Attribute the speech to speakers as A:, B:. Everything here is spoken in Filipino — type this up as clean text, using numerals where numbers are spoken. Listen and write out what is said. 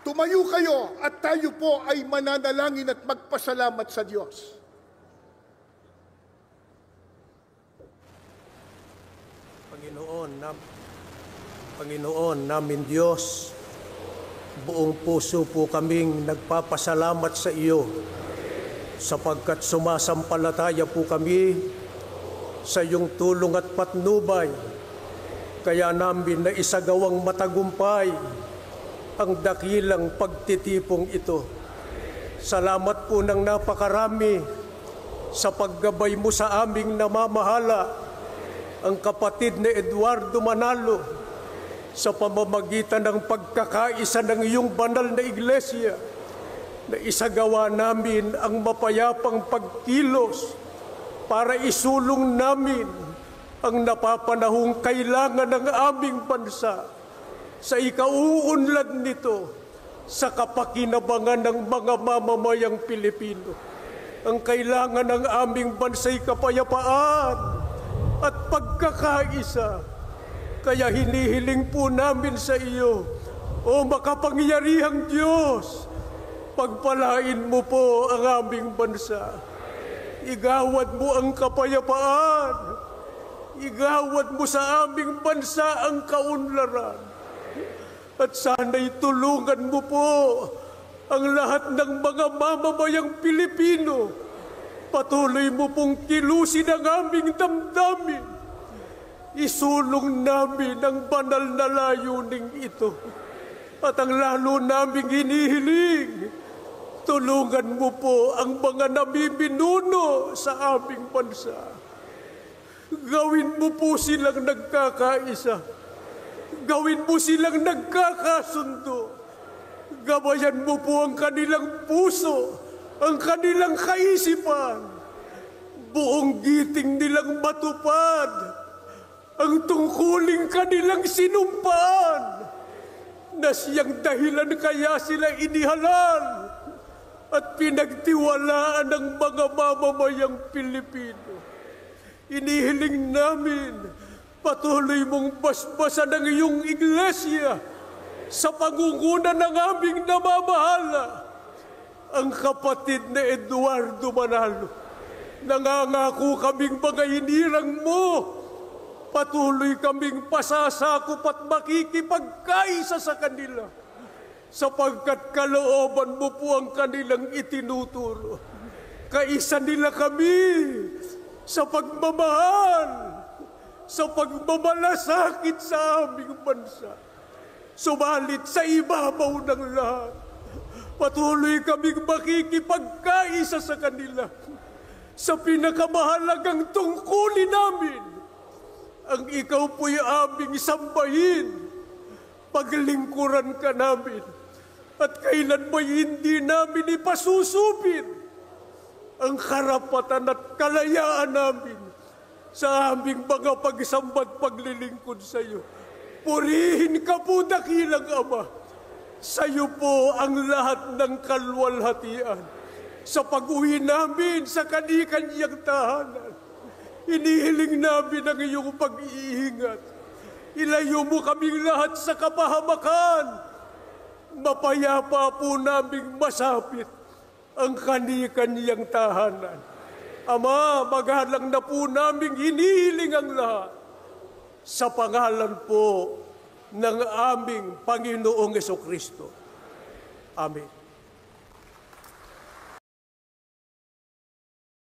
A: Tumayo kayo at tayo po ay mananalangin at magpasalamat sa Diyos.
B: Panginoon namin Diyos, buong puso po kaming nagpapasalamat sa iyo sapagkat sumasampalataya po kami sa iyong tulong at patnubay. Kaya namin na isagawang matagumpay ang dakilang pagtitipong ito. Salamat po ng napakarami sa paggabay mo sa aming namamahala, ang kapatid ni Eduardo Manalo, sa pamamagitan ng pagkakaisa ng iyong banal na iglesia, na isagawa namin ang mapayapang pagkilos para isulong namin ang napapanahong kailangan ng aming bansa sa ikauunlad nito sa kapakinabangan ng mga mamamayang Pilipino. Ang kailangan ng aming bansa'y kapayapaan at pagkakaisa. Kaya hinihiling po namin sa iyo, o makapangyarihang Diyos, pagpalain mo po ang aming bansa. Igawad mo ang kapayapaan. Igawad mo sa aming bansa ang kaunlaran. At sana'y tulungan mo po ang lahat ng mga mamamayang Pilipino. Patuloy mo pong kilusin ang aming damdamin. Isulong namin ang banal na layuning ito. At ang lalo naming hinihiling, tulungan mo po ang mga nabibinuno sa aming bansa. Gawin mo po silang nagkakaisa. Gawin mo silang nagkakasundo. Gabayan mo po ang kanilang puso, ang kanilang kaisipan. Buong giting nilang matupad ang tungkuling kanilang sinumpaan, na siyang dahilan kaya sila inihalal at pinagtiwalaan ng mga mamamayang Pilipino. Inihiling namin, patuloy mong basbasan ang iyong iglesia sa pangunguna ng aming namamahala. Ang kapatid na Eduardo Manalo, nangangako kaming mga hinirang mo. Patuloy kaming pasasakop at makikipagkaisa sa kanila, sapagkat kalooban mo po ang kanilang itinuturo. Kaisa nila kami sa pagmamahal, sa pagmamalasakit sa aming bansa. Subalit sa ibabaw ng lahat, patuloy kaming makikipagkaisa sa kanila sa pinakamahalagang tungkulin namin, ang ikaw po'y aming sambahin, paglingkuran ka namin, at kailan mo'y hindi namin ipasusupin ang karapatan at kalayaan namin sa aming mga pagsamba't paglilingkod sa iyo. Purihin ka po, dakilang Ama. Sa iyo po ang lahat ng kalwalhatian. Sa pag-uwi namin sa kani-kanyang tahanan, inihiling namin ang iyong pag-iingat. Ilayo mo kaming lahat sa kapahamakan. Mapayapa po naming masapit ang kani-kanyang tahanan. Ama, magalang na po naming hinihiling ang lahat sa pangalan po ng aming Panginoong Jesucristo. Amen.